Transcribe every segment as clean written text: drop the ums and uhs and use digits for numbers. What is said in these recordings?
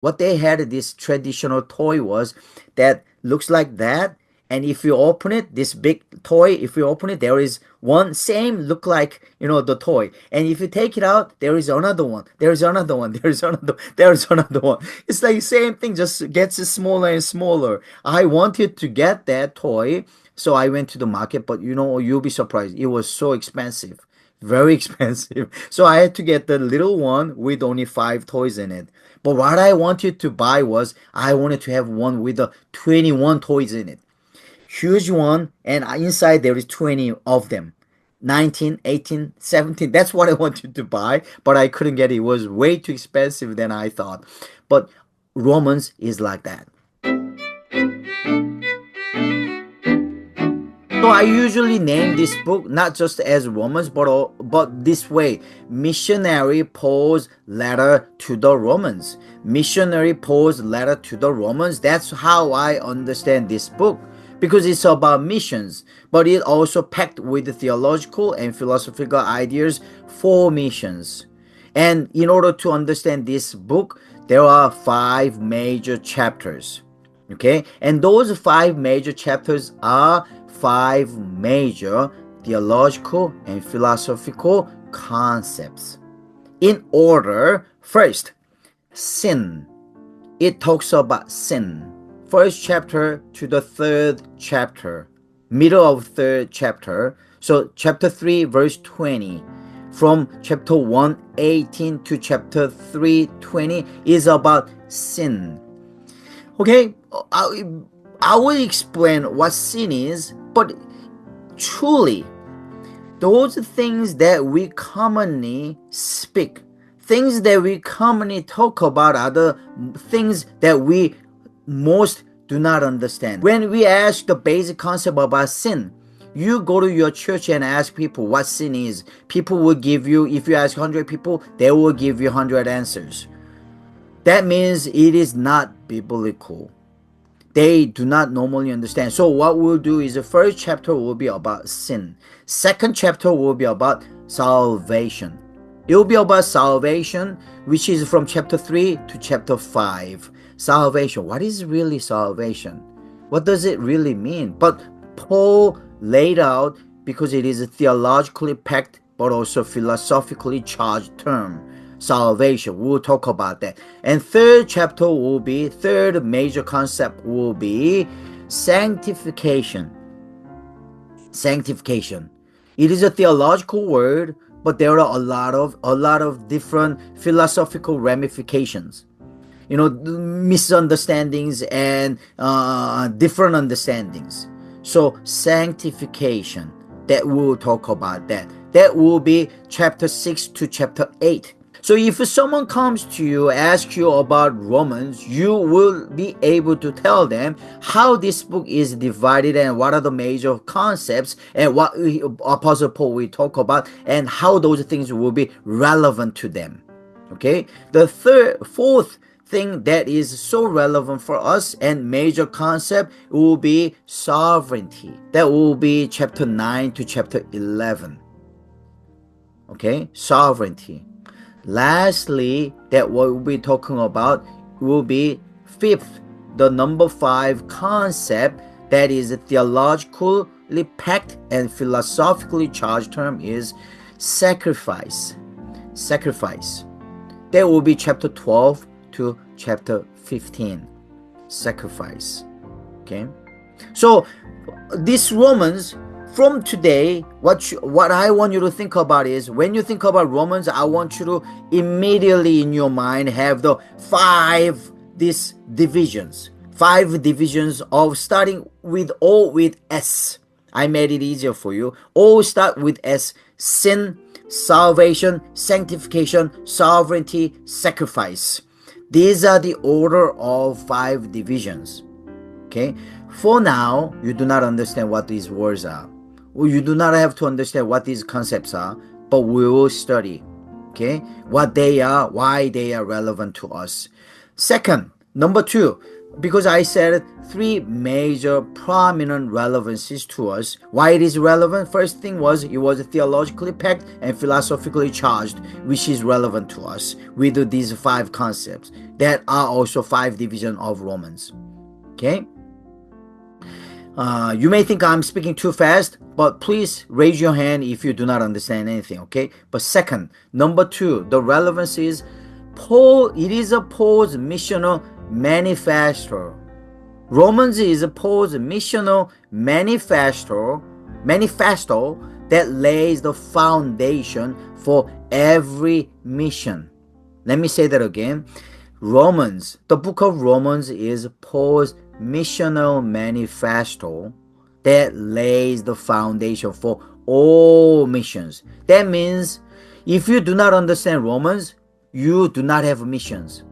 What they had, this traditional toy was that looks like that. And if you open it, this big toy, if you open it, there is one same look like, the toy. And if you take it out, there is another one. There is another one. There is another. There is another one. It's like same thing, just gets smaller and smaller. I wanted to get that toy, so I went to the market. But you'll be surprised. It was so expensive, very expensive. So I had to get the little one with only five toys in it. But what I wanted to buy was I wanted to have one with the 21 toys in it. Huge one, and inside there is 20 of them. 19, 18, 17. That's what I wanted to buy, but I couldn't get it. It was way too expensive than I thought. But Romans is like that. So I usually name this book not just as Romans, but this way: Missionary Paul's Letter to the Romans. Missionary Paul's Letter to the Romans. That's how I understand this book, because it's about missions, but it also packed with theological and philosophical ideas for missions. And in order to understand this book, there are five major chapters. Okay, and those five major chapters are five major theological and philosophical concepts. In order, first, sin. It talks about sin. First chapter to the third chapter, middle of third chapter. So chapter 3, verse 20. From chapter 1:18 to chapter 3:20 is about sin. Okay, I will explain what sin is, but truly, those things that we commonly speak, things that we commonly talk about, are the things that we most do not understand. When we ask the basic concept about sin, you go to your church and ask people what sin is. People will give you, if you ask 100 people, they will give you 100 answers. That means it is not biblical. They do not normally understand. So what we'll do is the first chapter will be about sin. Second chapter will be about salvation. It will be about salvation, which is from chapter 3 to chapter 5. Salvation. What is really salvation? What does it really mean? But Paul laid out, because it is a theologically packed but also philosophically charged term. Salvation. We'll talk about that. And third major concept will be sanctification. Sanctification. It is a theological word, but there are a lot of different philosophical ramifications. Misunderstandings and different understandings. So sanctification, that we'll talk about that. That will be chapter 6 to chapter 8. So if someone comes to you, asks you about Romans, you will be able to tell them how this book is divided and what are the major concepts and what Apostle Paul will talk about and how those things will be relevant to them. Okay? The fourth thing that is so relevant for us and major concept will be sovereignty. That will be chapter 9 to chapter 11. Okay? Sovereignty. Lastly, that what we'll be talking about will be fifth, the number 5 concept that is a theologically packed and philosophically charged term is sacrifice. Sacrifice. That will be chapter 12 to chapter 15. Sacrifice. Okay. So this Romans, from today, what I want you to think about is, when you think about Romans, I want you to immediately in your mind have the 5 divisions of starting with all with S. I made it easier for you. All start with S: sin, salvation, sanctification, sovereignty, sacrifice. These are the order of 5 divisions. Okay. For now, you do not understand what these words are. You do not have to understand what these concepts are, but we will study, okay, what they are, why they are relevant to us. Second, number 2, because I said three major prominent relevancies to us. Why it is relevant? First thing was it was theologically packed and philosophically charged, which is relevant to us with these five concepts that are also five divisions of Romans. Okay. You may think I'm speaking too fast, but please raise your hand if you do not understand anything, okay? But second, number two, the relevance is it is a Paul's missional manifesto. Romans is Paul's missional manifesto that lays the foundation for every mission. Let me say that again. Romans, the book of Romans is Paul's missional manifesto that lays the foundation for all missions. That means if you do not understand Romans, you do not have missions.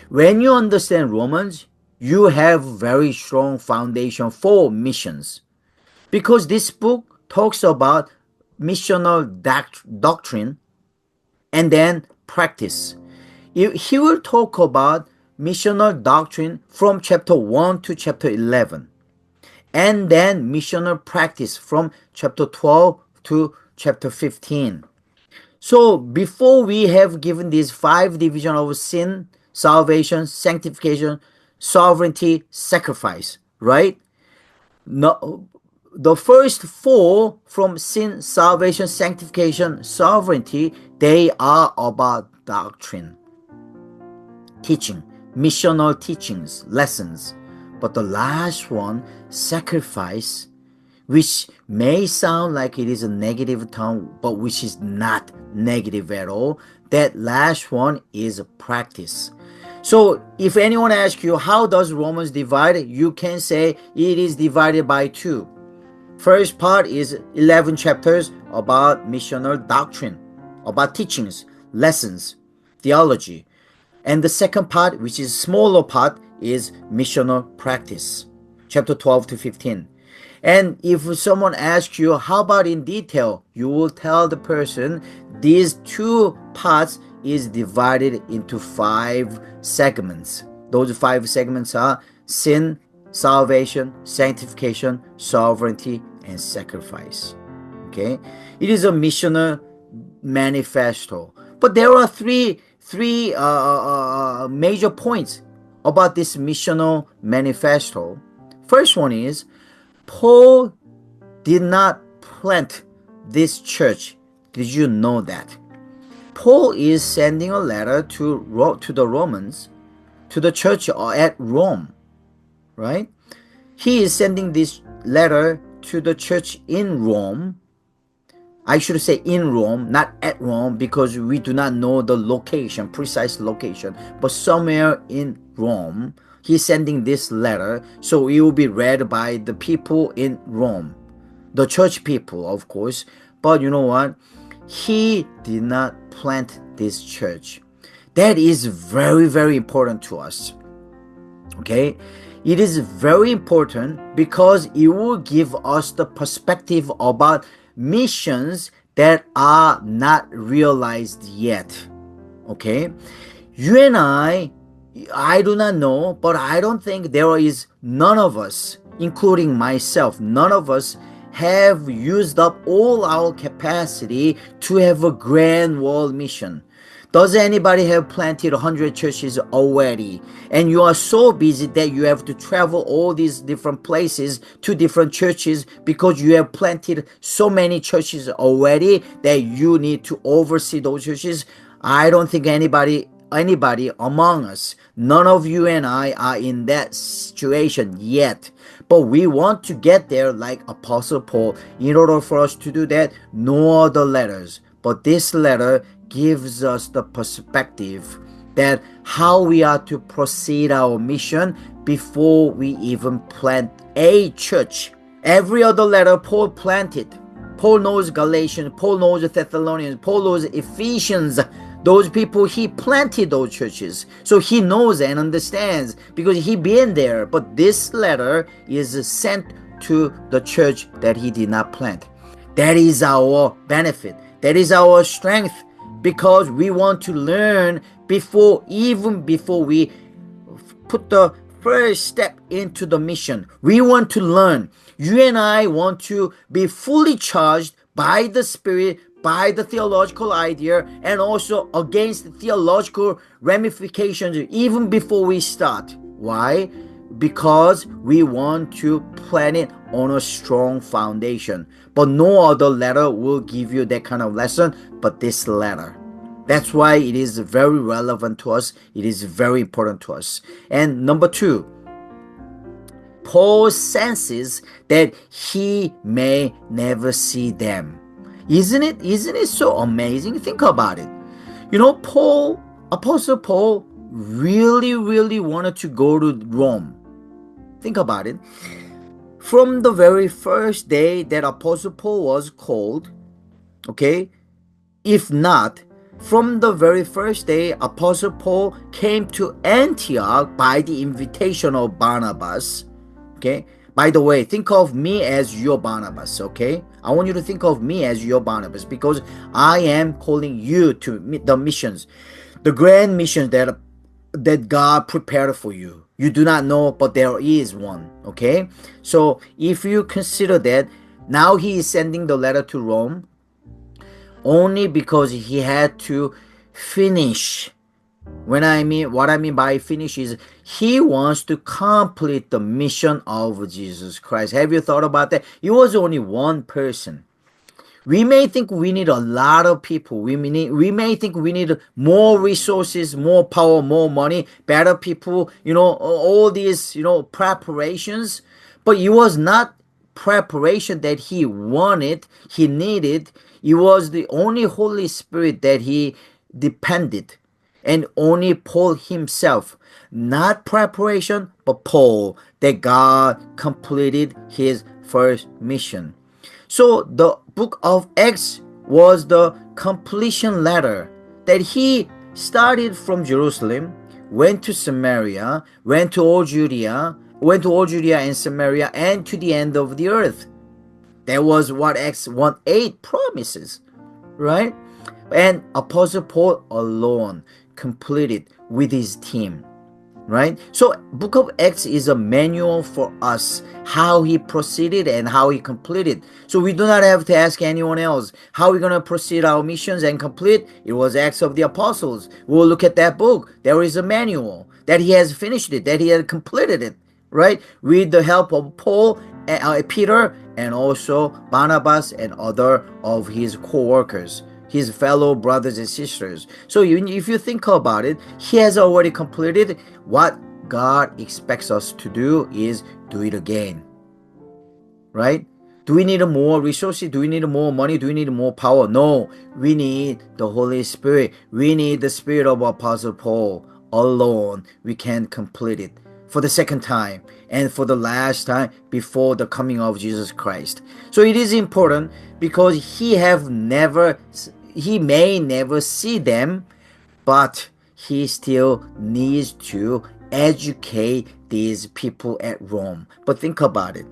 When you understand Romans, you have very strong foundation for missions. Because this book talks about missional doctrine and then practice. He will talk about missional doctrine from chapter 1 to chapter 11. And then missional practice from chapter 12 to chapter 15. So before we have given these five divisions of sin, salvation, sanctification, sovereignty, sacrifice, right? No, the first four from sin, salvation, sanctification, sovereignty, they are about doctrine, teaching, missional teachings, lessons. But the last one, sacrifice, which may sound like it is a negative term, but which is not negative at all. That last one is practice. So if anyone asks you, how does Romans divide? You can say it is divided by two. First part is 11 chapters about missional doctrine, about teachings, lessons, theology. And the second part, which is smaller part, is missional practice, chapter 12 to 15. And if someone asks you, how about in detail? You will tell the person these two parts is divided into five segments. Those five segments are sin, salvation, sanctification, sovereignty, and sacrifice. Okay? It is a missional manifesto. But there are three major points about this missional manifesto. First one is Paul did not plant this church. Did you know that? Paul is sending a letter to the Romans, to the church at Rome, right? He is sending this letter to the church in Rome. I should say in Rome, not at Rome, because we do not know the location, precise location, but somewhere in Rome. He's sending this letter, so it will be read by the people in Rome, the church people, of course. But you know what? He did not plant this church. That is very, very important to us. Okay? It is very important because it will give us the perspective about missions that are not realized yet. Okay? You and I do not know, but I don't think there is none of us, including myself, none of us have used up all our capacity to have a grand world mission. Does anybody have planted 100 churches already? And you are so busy that you have to travel all these different places to different churches because you have planted so many churches already that you need to oversee those churches. I don't think anybody among us, none of you and I are in that situation yet. But we want to get there like Apostle Paul. In order for us to do that, no other letters. But this letter gives us the perspective that how we are to proceed our mission before we even plant a church. Every other letter Paul planted. Paul knows Galatians, Paul knows Thessalonians, Paul knows Ephesians. Those people, he planted those churches. So he knows and understands because he been there. But this letter is sent to the church that he did not plant. That is our benefit. That is our strength because we want to learn before we put the first step into the mission. We want to learn. You and I want to be fully charged by the Spirit, by the theological idea, and also against the theological ramifications even before we start. Why? Because we want to plant it on a strong foundation. But no other letter will give you that kind of lesson but this letter. That's why it is very relevant to us. It is very important to us. And number two, Paul senses that he may never see them. Isn't it so amazing? Think about it. Apostle Paul really wanted to go to Rome. Think about it. From the very first day that Apostle Paul was called, okay, if not, from the very first day Apostle Paul came to Antioch by the invitation of Barnabas, okay? By the way, think of me as your Barnabas, okay? I want you to think of me as your Barnabas because I am calling you to the missions, the grand missions that God prepared for you. You do not know, but there is one, okay? So if you consider that, now he is sending the letter to Rome only because he had to finish. What I mean by finish is he wants to complete the mission of Jesus Christ. Have you thought about that? It was only one person. We may think we need a lot of people. We may think we need more resources, more power, more money, better people, all these, preparations. But it was not preparation that he wanted, he needed. It was the only Holy Spirit that he depended. And only Paul himself, not preparation, but Paul, that God completed his first mission. So the book of Acts was the completion letter that he started from Jerusalem, went to Samaria, went to all Judea and Samaria, and to the end of the earth. That was what Acts 1:8 promises, right? And Apostle Paul alone completed with his team, right? So book of Acts is a manual for us, how he proceeded and how he completed. So we do not have to ask anyone else how we're going to proceed our missions and complete. It was Acts of the Apostles. We'll look at that book. There is a manual that he has finished it, that he had completed it, right? With the help of Paul, Peter, and also Barnabas and other of his co-workers, his fellow brothers and sisters. So if you think about it, he has already completed. What God expects us to do is do it again, right? Do we need more resources? Do we need more money? Do we need more power? No, we need the Holy Spirit. We need the Spirit of Apostle Paul. Alone, we can complete it for the second time and for the last time before the coming of Jesus Christ. So it is important because he may never see them, but he still needs to educate these people at Rome. But think about it.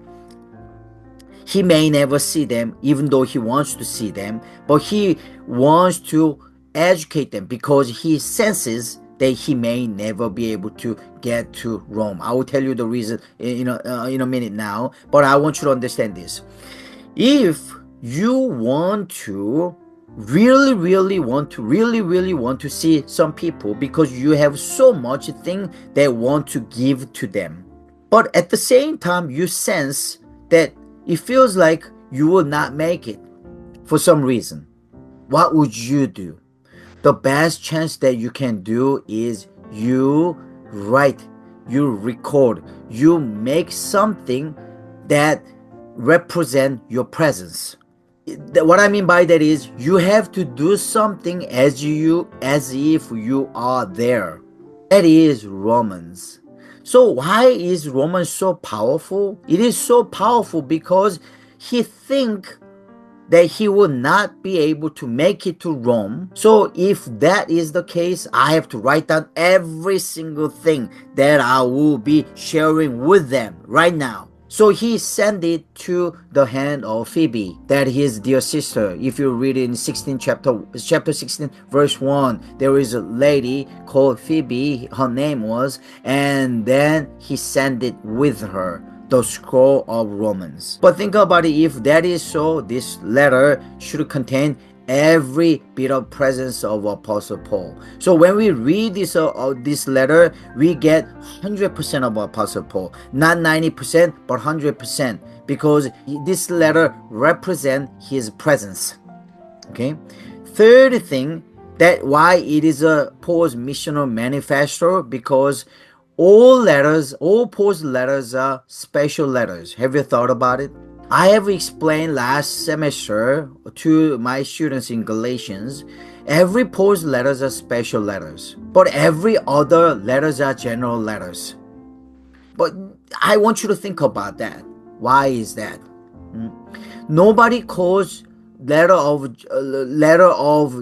He may never see them, even though he wants to see them, but he wants to educate them because he senses that he may never be able to get to Rome. I will tell you the reason in a minute now, but I want you to understand this. If you want to really want to see some people because you have so much thing that want to give to them, but at the same time you sense that it feels like you will not make it for some reason, what would you do? The best chance that you can do is you write, you record, you make something that represent your presence. What I mean by that is you have to do something as if you are there. That is Romans. So why is Romans so powerful? It is so powerful because he think that he will not be able to make it to Rome. So if that is the case, I have to write down every single thing that I will be sharing with them right now. So he sent it to the hand of Phoebe, that his dear sister. If you read in 16 chapter 16 verse 1, there is a lady called Phoebe, her name was, and then he sent it with her, the scroll of Romans. But think about it, if that is so, this letter should contain every bit of presence of Apostle Paul. So when we read this letter, we get 100% of Apostle Paul, not 90%, but 100%, because this letter represents his presence. Okay. Third thing, that why it is a Paul's missional manifesto, because all Paul's letters are special letters. Have you thought about it? I have explained last semester to my students in Galatians, every Paul's letters are special letters, but every other letters are general letters. But I want you to think about that. Why is that? Nobody calls letter of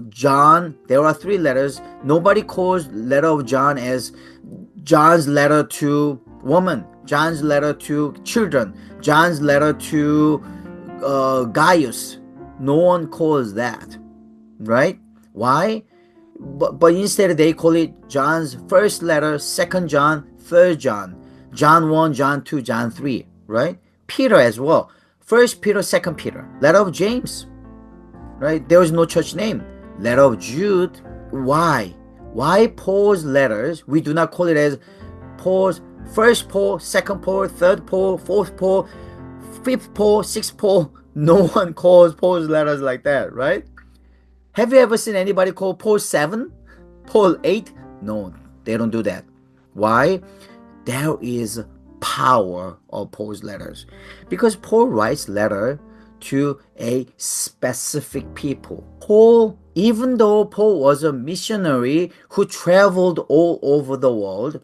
John. There are 3 letters. Nobody calls letter of John as John's letter to woman, John's letter to children, John's letter to Gaius. No one calls that, right? Why? But instead they call it John's first letter, 2nd John, 3rd John, John 1, John 2, John 3, right? Peter as well. 1st Peter, 2nd Peter. Letter of James, right? There is no church name. Letter of Jude. Why? Why Paul's letters, we do not call it as Paul's 1st Paul, 2nd Paul, 3rd Paul, 4th Paul, 5th Paul, 6th Paul. No one calls Paul's letters like that, right? Have you ever seen anybody call Paul 7? Paul 8? No, they don't do that. Why? There is power of Paul's letters. Because Paul writes letter to a specific people. Paul, even though Paul was a missionary who traveled all over the world,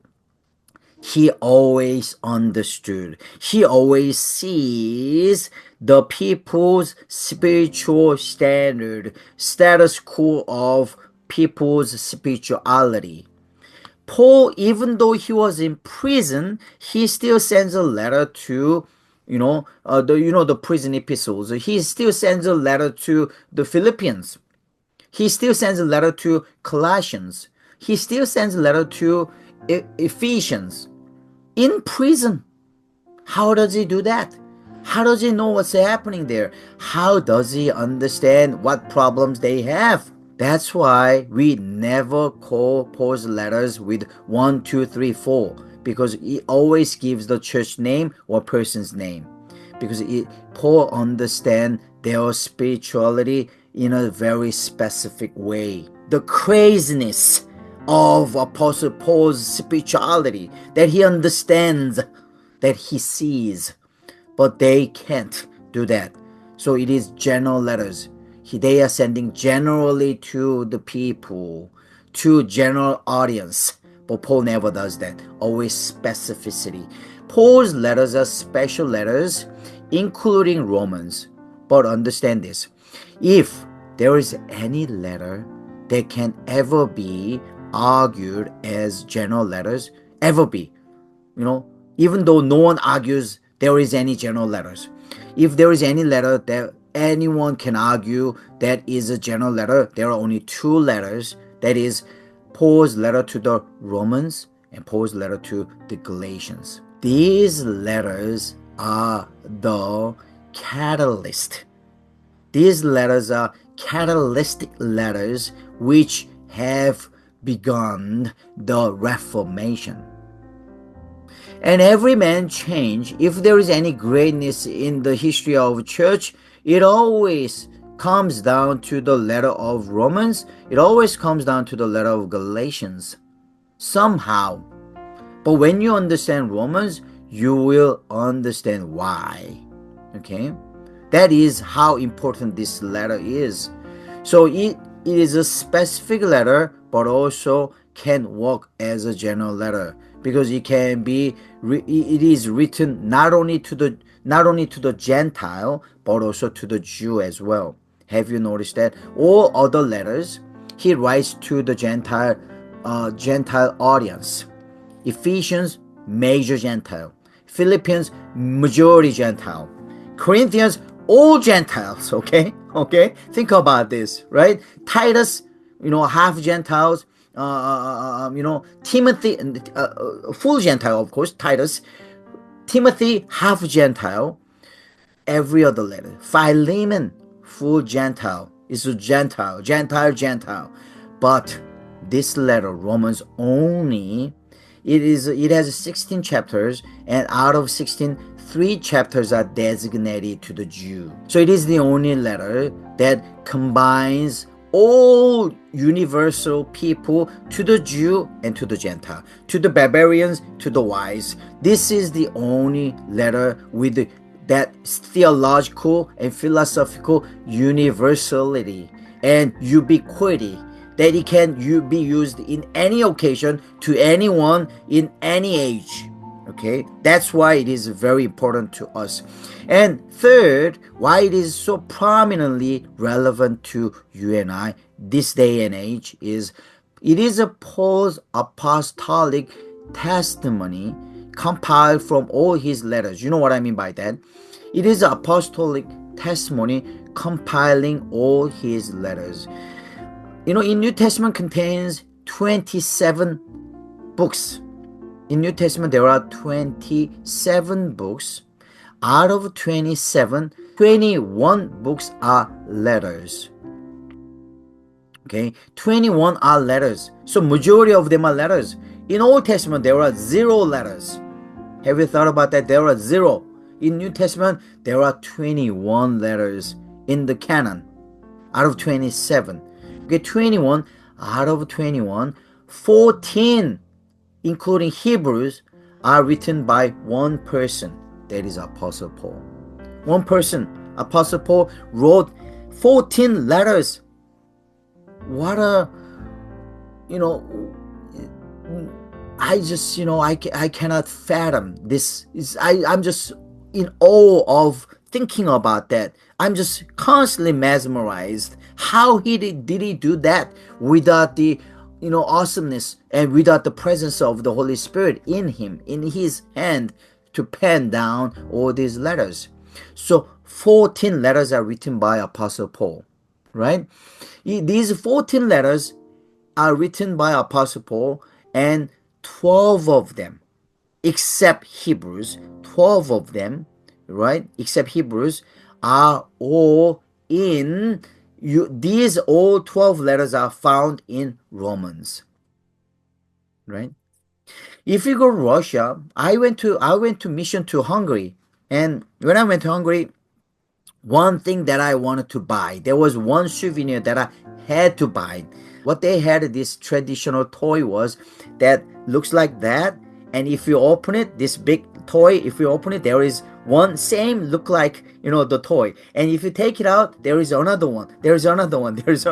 he always understood. He always sees the people's spiritual status quo of people's spirituality. Paul, even though he was in prison, he still sends a letter to, the prison epistles. He still sends a letter to the Philippians. He still sends a letter to Colossians. He still sends a letter to Ephesians. In prison. How does he do that? How does he know what's happening there? How does he understand what problems they have? That's why we never call Paul's letters with 1, 2, 3, 4, because he always gives the church name or person's name. Because Paul understands their spirituality in a very specific way. The craziness of Apostle Paul's spirituality, that he understands, that he sees, but they can't do that. So it is general letters. They are sending generally to the people, to general audience, but Paul never does that. Always specificity. Paul's letters are special letters, including Romans. But understand this, if there is any letter that can ever be argued as general letters, ever be, even though no one argues there is any general letters, if there is any letter that anyone can argue that is a general letter, there are only 2 letters, that is Paul's letter to the Romans and Paul's letter to the Galatians. These letters are the catalyst. These letters are catalytic letters which have begun the Reformation. And every man change. If there is any greatness in the history of church, it always comes down to the letter of Romans. It always comes down to the letter of Galatians. Somehow. But when you understand Romans, you will understand why. Okay? That is how important this letter is. So it is a specific letter, but also can work as a general letter, because it is written not only to the Gentile, but also to the Jew as well. Have you noticed that? All other letters he writes to the Gentile audience. Ephesians, major Gentile. Philippians, majority Gentile. Corinthians, all Gentiles, okay? Okay? Think about this, right? Titus, half Gentiles. Timothy, full Gentile, of course, Titus. Timothy, half Gentile. Every other letter. Philemon, full Gentile. It's a Gentile, Gentile, Gentile. But this letter, Romans, only it has 16 chapters, and out of 16, 3 chapters are designated to the Jew. So it is the only letter that combines all universal people, to the Jew and to the Gentile, to the barbarians, to the wise. This is the only letter with that theological and philosophical universality and ubiquity, that it can be used in any occasion to anyone in any age. Okay, that's why it is very important to us. And third, why it is so prominently relevant to you and I this day and age is it is a Paul's apostolic testimony compiled from all his letters. You know what I mean by that? It is an apostolic testimony compiling all his letters. In New Testament contains 27 books. In New Testament, there are 27 books. Out of 27, 21 books are letters. Okay, 21 are letters. So majority of them are letters. In Old Testament, there are 0 letters. Have you thought about that? There are 0. In New Testament, there are 21 letters in the canon out of 27. Okay, 21 out of 21, 14 including Hebrews, are written by one person. That is Apostle Paul. One person, Apostle Paul, wrote 14 letters. What a, I just, I cannot fathom this. I'm just in awe of thinking about that. I'm just constantly mesmerized. How did he do that without the awesomeness and without the presence of the Holy Spirit in him, in his hand, to pen down all these letters? So 14 letters are written by Apostle Paul, right? These 14 letters are written by Apostle Paul, and 12 of them, except Hebrews, 12 of them, right, except Hebrews, are all in these all 12 letters are found in Romans, right? If you go to Russia, I went to mission to Hungary, and when I went to Hungary, one thing that I wanted to buy, there was one souvenir that I had to buy. What they had, this traditional toy was that looks like that, and if you open it, this big toy, if you open it, there is one same look like the toy, and if you take it out, there is another one, there's another one, there's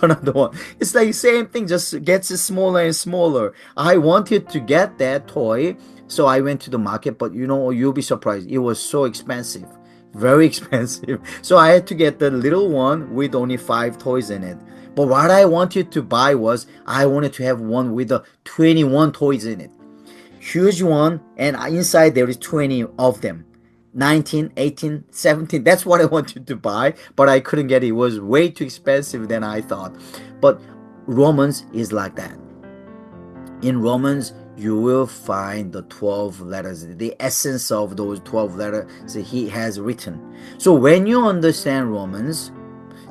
another one. It's like same thing, just gets smaller and smaller. I wanted to get that toy, so I went to the market, but you'll be surprised, it was so expensive, very expensive. So I had to get the little one with only 5 toys in it. But what I wanted to buy was, I wanted to have one with 21 toys in it. Huge one, and inside there is 20 of them. 19, 18, 17. That's what I wanted to buy, but I couldn't get it. It was way too expensive than I thought. But Romans is like that. In Romans, you will find the 12 letters, the essence of those 12 letters he has written. So when you understand Romans,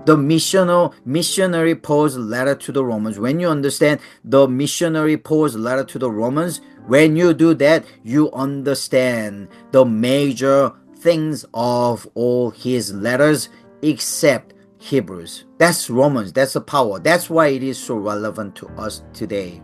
the missionary Paul's letter to the Romans, when you understand the missionary Paul's letter to the Romans, when you do that, you understand the major things of all his letters except Hebrews. That's Romans. That's the power. That's why it is so relevant to us today.